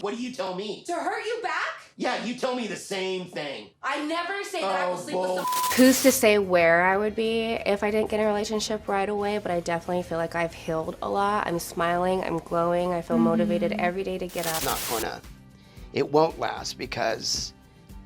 What do you tell me? To hurt you back? Yeah, you tell me the same thing. I never say that I will sleep with someone. Who's to say where I would be if I didn't get in a relationship right away, but I definitely feel like I've healed a lot. I'm smiling, I'm glowing, I feel motivated every day to get up. It won't last because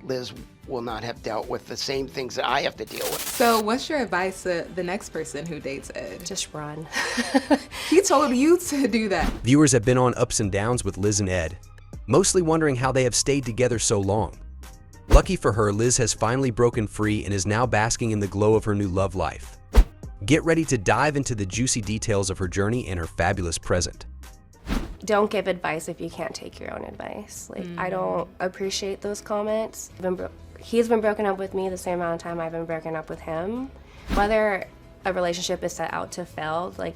Liz will not have dealt with the same things that I have to deal with. So what's your advice to the next person who dates Ed? Just run. He told you to do that. Viewers have been on ups and downs with Liz and Ed, mostly wondering how they have stayed together so long. Lucky for her, Liz has finally broken free and is now basking in the glow of her new love life. Get ready to dive into the juicy details of her journey and her fabulous present. Don't give advice if you can't take your own advice. Like, I don't appreciate those comments. He's been broken up with me the same amount of time I've been broken up with him. Whether a relationship is set out to fail, like,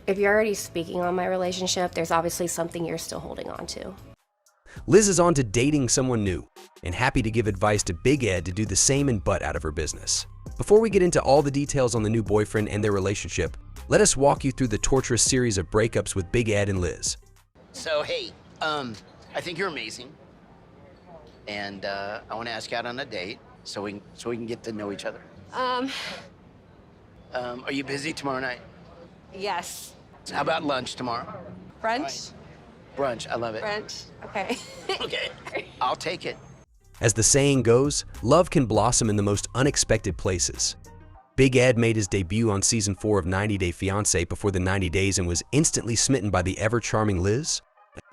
if you're already speaking on my relationship, there's obviously something you're still holding on to. Liz is on to dating someone new and happy to give advice to Big Ed to do the same and butt out of her business. Before we get into all the details on the new boyfriend and their relationship, let us walk you through the torturous series of breakups with Big Ed and Liz. So, hey, I think you're amazing. And I want to ask you out on a date so we can get to know each other. Are you busy tomorrow night? Yes. How about lunch tomorrow? Brunch? Brunch, I love it. Brunch, okay. Okay, I'll take it. As the saying goes, love can blossom in the most unexpected places. Big Ed made his debut on season 4 of 90 Day Fiancé before the 90 days and was instantly smitten by the ever-charming Liz.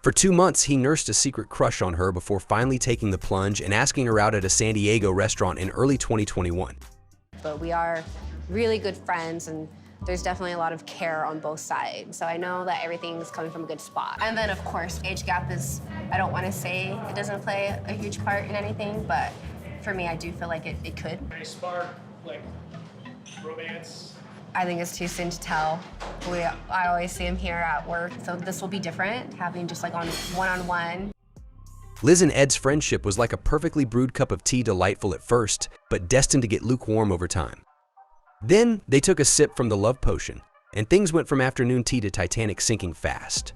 For 2 months, he nursed a secret crush on her before finally taking the plunge and asking her out at a San Diego restaurant in early 2021. But we are really good friends, and there's definitely a lot of care on both sides. So I know that everything's coming from a good spot. And then, of course, age gap is, I don't want to say it doesn't play a huge part in anything, but for me, I do feel like it could. May spark, like, romance. I think it's too soon to tell. I always see him here at work, so this will be different, having just like on one-on-one. Liz and Ed's friendship was like a perfectly brewed cup of tea, delightful at first, but destined to get lukewarm over time. Then they took a sip from the love potion, and things went from afternoon tea to Titanic sinking fast.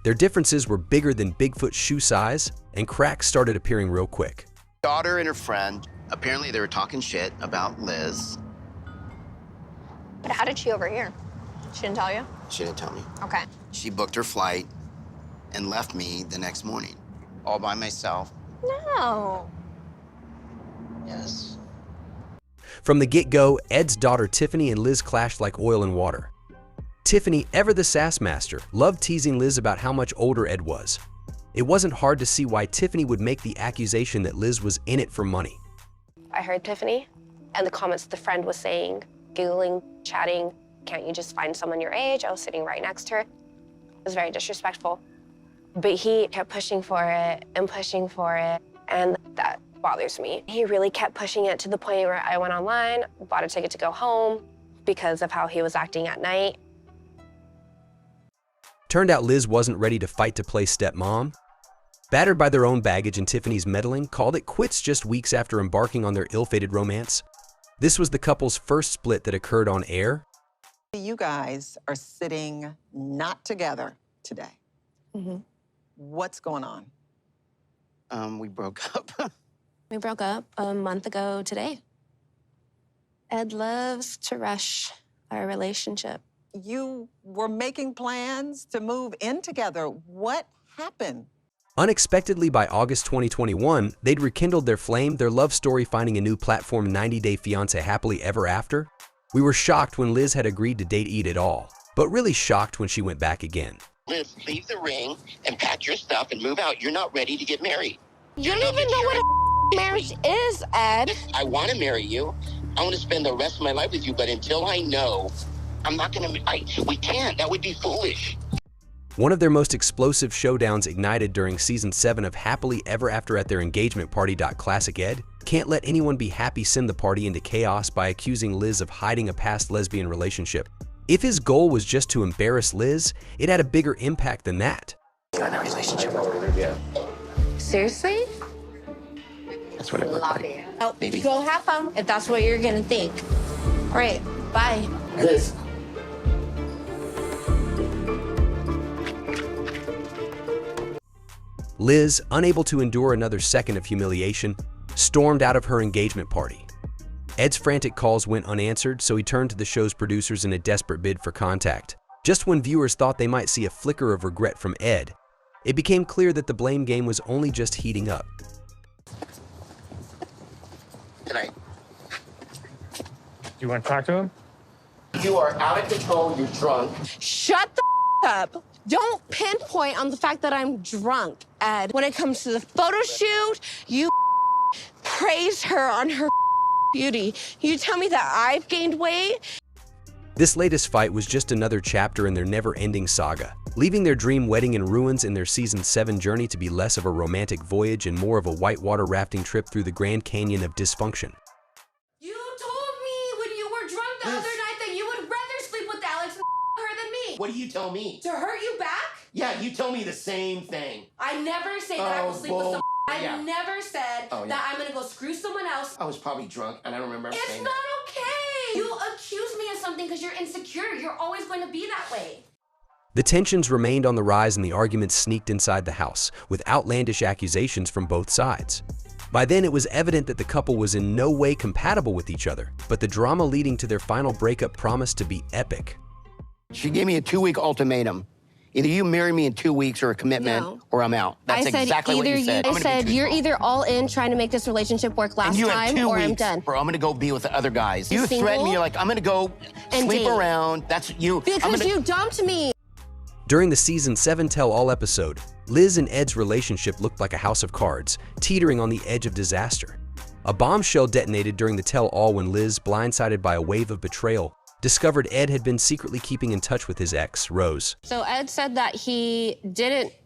Their differences were bigger than Bigfoot's shoe size, and cracks started appearing real quick. Daughter and her friend, apparently they were talking shit about Liz. But how did she overhear? She didn't tell you? She didn't tell me. Okay. She booked her flight and left me the next morning, all by myself. No. Yes. From the get-go, Ed's daughter Tiffany and Liz clashed like oil and water. Tiffany, ever the sass master, loved teasing Liz about how much older Ed was. It wasn't hard to see why Tiffany would make the accusation that Liz was in it for money. I heard Tiffany and the comments the friend was saying, giggling, chatting, can't you just find someone your age? I was sitting right next to her. It was very disrespectful. But he kept pushing for it, and that bothers me. He really kept pushing it to the point where I went online, bought a ticket to go home because of how he was acting at night. Turned out Liz wasn't ready to fight to play stepmom. Battered by their own baggage and Tiffany's meddling, called it quits just weeks after embarking on their ill-fated romance. This was the couple's first split that occurred on air. You guys are sitting not together today. Mm-hmm. What's going on? We broke up. We broke up a month ago today. Ed loves to rush our relationship. You were making plans to move in together. What happened? Unexpectedly, by August 2021, they'd rekindled their flame, their love story finding a new platform, 90 Day Fiancé Happily Ever After. We were shocked when Liz had agreed to date Ed at all, but really shocked when she went back again. Liz, leave the ring and pack your stuff and move out. You're not ready to get married. You don't even know what a marriage is, Ed. I want to marry you. I want to spend the rest of my life with you, but until I know, I'm not going to, we can't. That would be foolish. One of their most explosive showdowns ignited during season 7 of Happily Ever After at their engagement party. Classic Ed can't let anyone be happy send the party into chaos by accusing Liz of hiding a past lesbian relationship. If his goal was just to embarrass Liz, it had a bigger impact than that. You got a relationship. Seriously? That's what it looked like. Oh, Maybe. go have fun if that's what you're gonna think. All right, bye. Liz. Liz, unable to endure another second of humiliation, stormed out of her engagement party. Ed's frantic calls went unanswered, so he turned to the show's producers in a desperate bid for contact. Just when viewers thought they might see a flicker of regret from Ed, it became clear that the blame game was only just heating up. Tonight. You want to talk to him? You are out of control. You're drunk. Shut the up. Don't pinpoint on the fact that I'm drunk, Ed. When it comes to the photo shoot, you praise her on her beauty. You tell me that I've gained weight? This latest fight was just another chapter in their never-ending saga, leaving their dream wedding in ruins and their Season 7 journey to be less of a romantic voyage and more of a whitewater rafting trip through the Grand Canyon of dysfunction. You told me when you were drunk the other night that you would rather sleep with Alex and her than me. What do you tell me? To hurt you back? Yeah, you tell me the same thing. I never say that I will sleep with someone. I never said Oh, yeah. that I'm gonna go screw someone else. I was probably drunk, and I don't remember It's saying not okay. You accuse me of something because you're insecure. You're always going to be that way. The tensions remained on the rise and the arguments sneaked inside the house, with outlandish accusations from both sides. By then, it was evident that the couple was in no way compatible with each other, but the drama leading to their final breakup promised to be epic. She gave me a 2-week ultimatum. Either you marry me in 2 weeks or a commitment, or I'm out. That's exactly what you said. I said you're either all in trying to make this relationship work last time, or I'm done. Or I'm gonna go be with the other guys. You single? threatened me. You're like, I'm gonna go And sleep date. around. That's you. Because you dumped me. During the Season 7 tell-all episode, Liz and Ed's relationship looked like a house of cards, teetering on the edge of disaster. A bombshell detonated during the tell-all when Liz, blindsided by a wave of betrayal, discovered Ed had been secretly keeping in touch with his ex, Rose. So Ed said that he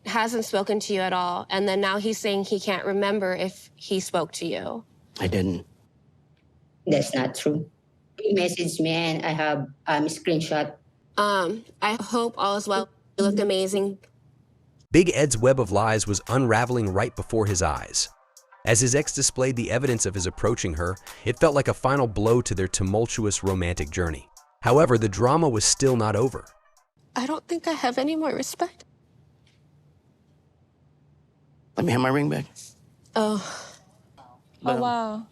hasn't spoken to you at all, and then now he's saying he can't remember if he spoke to you. I didn't. That's not true. He messaged me and I have screenshot. I hope all is well. You looked amazing. Big Ed's web of lies was unraveling right before his eyes. As his ex displayed the evidence of his approaching her, it felt like a final blow to their tumultuous romantic journey. However, the drama was still not over. I don't think I have any more respect. Let me have my ring back. Oh. Oh, wow.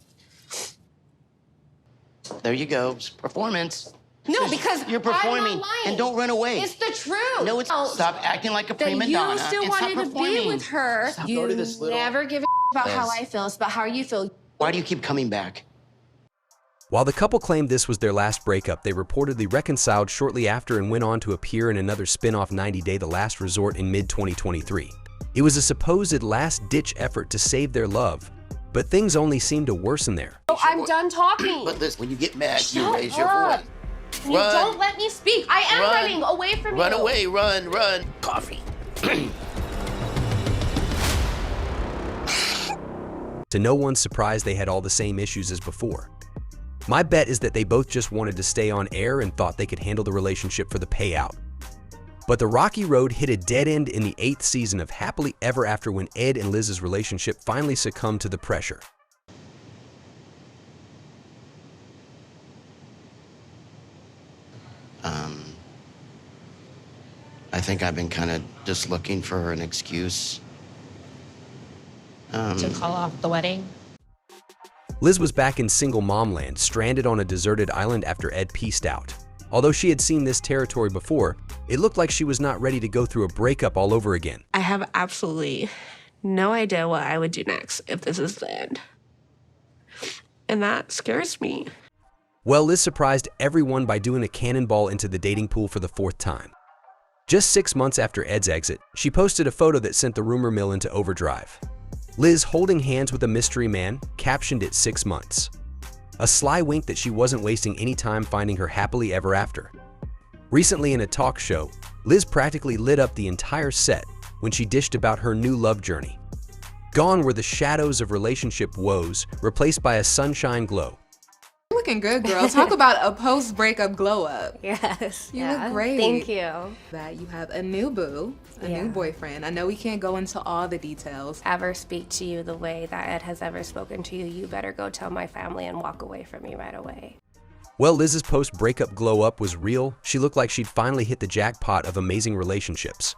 There you go. It's performance. No, because you're performing, I'm not lying. and don't run away. It's the truth. No, it's stop acting like a prima donna. You still and stop wanted to performing. be with her. Stop, You go to this little... never give a about how I feel. It's about how you feel. Why do you keep coming back? While the couple claimed this was their last breakup, they reportedly reconciled shortly after and went on to appear in another spin-off 90 Day The Last Resort in mid-2023. It was a supposed last-ditch effort to save their love, but things only seemed to worsen there. Oh, I'm done talking. But listen, when you get mad, you raise your up. voice. You don't let me speak. I am running away from you. Run away, run. Coffee. To no one's surprise, they had all the same issues as before. My bet is that they both just wanted to stay on air and thought they could handle the relationship for the payout. But the rocky road hit a dead end in the 8th season of Happily Ever After when Ed and Liz's relationship finally succumbed to the pressure. I think I've been kind of just looking for an excuse. To call off the wedding? Liz was back in single mom land, stranded on a deserted island after Ed peaced out. Although she had seen this territory before, it looked like she was not ready to go through a breakup all over again. I have absolutely no idea what I would do next if this is the end. And that scares me. Well, Liz surprised everyone by doing a cannonball into the dating pool for the 4th time. Just 6 months after Ed's exit, she posted a photo that sent the rumor mill into overdrive. Liz, holding hands with a mystery man, captioned it 6 months. A sly wink that she wasn't wasting any time finding her happily ever after. Recently in a talk show, Liz practically lit up the entire set when she dished about her new love journey. Gone were the shadows of relationship woes, replaced by a sunshine glow. You're looking good, girl. Talk about a post-breakup glow-up. Yes. You look great. Thank you. That you have a new boo, a new boyfriend. I know we can't go into all the details. Ever speak to you the way that Ed has ever spoken to you, you better go tell my family and walk away from me right away. Well, Liz's post-breakup glow-up was real. She looked like she'd finally hit the jackpot of amazing relationships.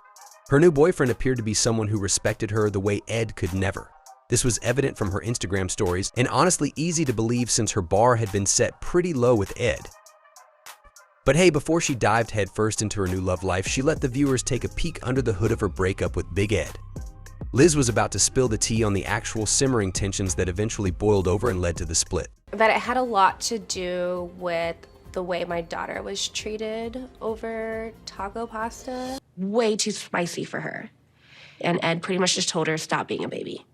Her new boyfriend appeared to be someone who respected her the way Ed could never. This was evident from her Instagram stories and honestly easy to believe since her bar had been set pretty low with Ed. But hey, before she dived headfirst into her new love life, she let the viewers take a peek under the hood of her breakup with Big Ed. Liz was about to spill the tea on the actual simmering tensions that eventually boiled over and led to the split. That it had a lot to do with the way my daughter was treated over taco pasta. Way too spicy for her. And Ed pretty much just told her, stop being a baby.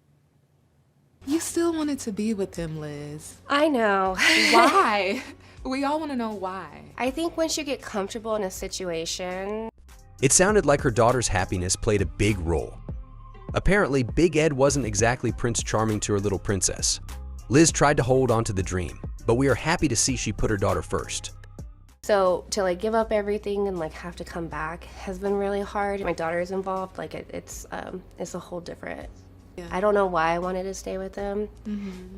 You still wanted to be with him, Liz. I know. Why? We all want to know why. I think once you get comfortable in a situation. It sounded like her daughter's happiness played a big role. Apparently, Big Ed wasn't exactly Prince Charming to her little princess. Liz tried to hold on to the dream, but we are happy to see she put her daughter first. So to like give up everything and like have to come back has been really hard. My daughter is involved, like it's a whole different. Yeah. I don't know why I wanted to stay with him,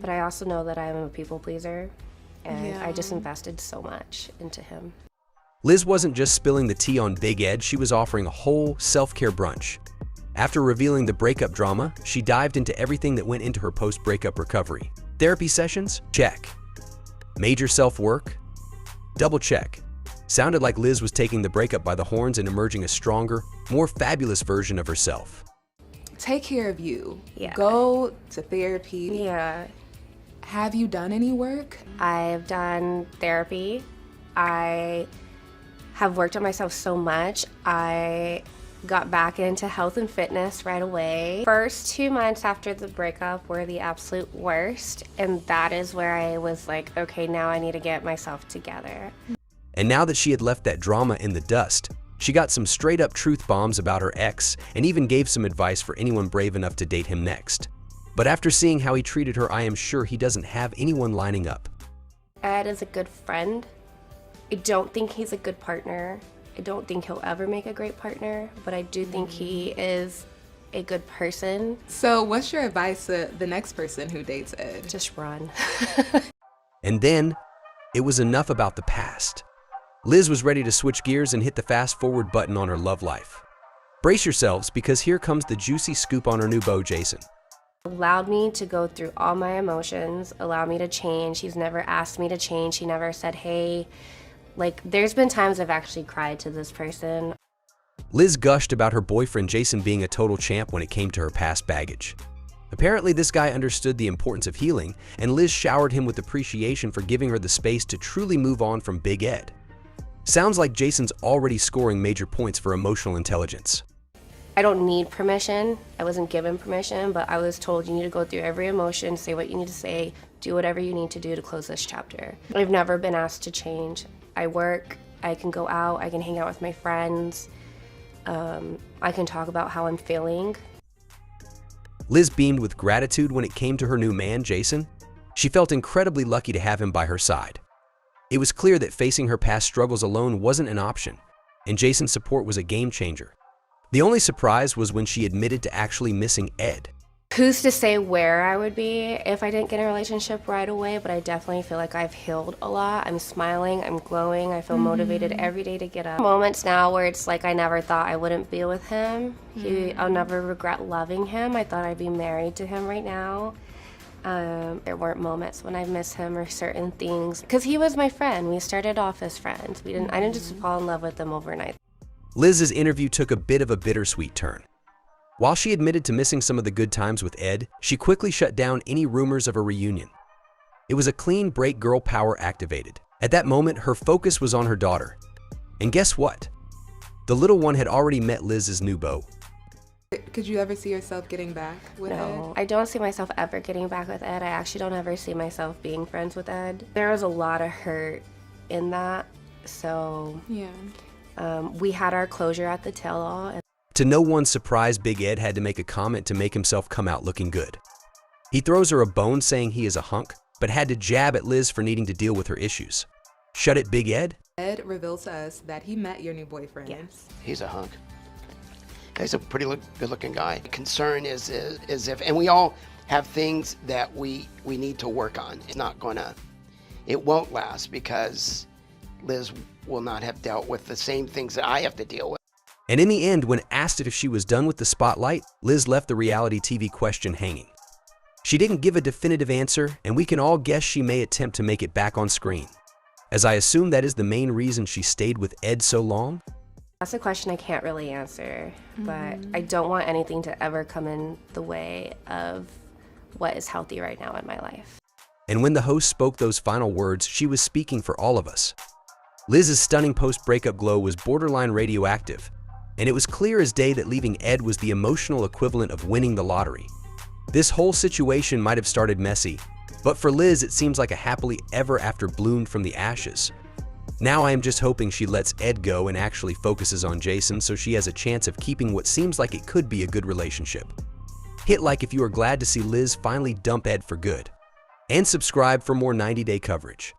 but I also know that I'm a people pleaser, and I just invested so much into him. Liz wasn't just spilling the tea on Big Ed, she was offering a whole self-care brunch. After revealing the breakup drama, she dived into everything that went into her post-breakup recovery. Therapy sessions? Check. Major self-work? Double check. Sounded like Liz was taking the breakup by the horns and emerging a stronger, more fabulous version of herself. Take care of you. Yeah. Go to therapy. Yeah. Have you done any work? I've done therapy. I have worked on myself so much. I got back into health and fitness right away. First 2 months after the breakup were the absolute worst, and that is where I was like, okay, now I need to get myself together. And now that she had left that drama in the dust, she got some straight-up truth bombs about her ex and even gave some advice for anyone brave enough to date him next. But after seeing how he treated her, I am sure he doesn't have anyone lining up. Ed is a good friend. I don't think he's a good partner. I don't think he'll ever make a great partner, but I do think he is a good person. So what's your advice to the next person who dates Ed? Just run. And then, it was enough about the past. Liz was ready to switch gears and hit the fast-forward button on her love life. Brace yourselves, because here comes the juicy scoop on her new beau, Jason. Allowed me to go through all my emotions, allowed me to change. He's never asked me to change. He never said, hey, like, there's been times I've actually cried to this person. Liz gushed about her boyfriend Jason being a total champ when it came to her past baggage. Apparently, this guy understood the importance of healing, and Liz showered him with appreciation for giving her the space to truly move on from Big Ed. Sounds like Jason's already scoring major points for emotional intelligence. I don't need permission. I wasn't given permission, but I was told you need to go through every emotion, say what you need to say, do whatever you need to do to close this chapter. I've never been asked to change. I work, I can go out, I can hang out with my friends, I can talk about how I'm feeling. Liz beamed with gratitude when it came to her new man, Jason. She felt incredibly lucky to have him by her side. It was clear that facing her past struggles alone wasn't an option, and Jason's support was a game changer. The only surprise was when she admitted to actually missing Ed. Who's to say where I would be if I didn't get in a relationship right away, but I definitely feel like I've healed a lot. I'm smiling, I'm glowing, I feel motivated every day to get up. Moments now where it's like I never thought I wouldn't be with him. I'll never regret loving him. I thought I'd be married to him right now. There weren't moments when I miss him or certain things, because he was my friend. We started off as friends. I didn't just fall in love with him overnight. Liz's interview took a bit of a bittersweet turn. While she admitted to missing some of the good times with Ed, she quickly shut down any rumors of a reunion. It was a clean break, girl power activated. At that moment, her focus was on her daughter. And guess what? The little one had already met Liz's new beau. Could you ever see yourself getting back with Ed? No, I don't see myself ever getting back with Ed. I actually don't ever see myself being friends with Ed. There was a lot of hurt in that, so yeah. We had our closure at the tell-all. To no one's surprise, Big Ed had to make a comment to make himself come out looking good. He throws her a bone saying he is a hunk, but had to jab at Liz for needing to deal with her issues. Shut it, Big Ed? Ed reveals to us that he met your new boyfriend. Yes. He's a hunk. He's a pretty good-looking guy. Concern is if, and we all have things that we need to work on. It won't last because Liz will not have dealt with the same things that I have to deal with. And in the end, when asked if she was done with the spotlight, Liz left the reality TV question hanging. She didn't give a definitive answer, and we can all guess she may attempt to make it back on screen, as I assume that is the main reason she stayed with Ed so long. That's a question I can't really answer, but I don't want anything to ever come in the way of what is healthy right now in my life. And when the host spoke those final words, she was speaking for all of us. Liz's stunning post-breakup glow was borderline radioactive, and it was clear as day that leaving Ed was the emotional equivalent of winning the lottery. This whole situation might have started messy, but for Liz, it seems like a happily ever after bloomed from the ashes. Now I am just hoping she lets Ed go and actually focuses on Jason so she has a chance of keeping what seems like it could be a good relationship. Hit like if you are glad to see Liz finally dump Ed for good. And subscribe for more 90-day coverage.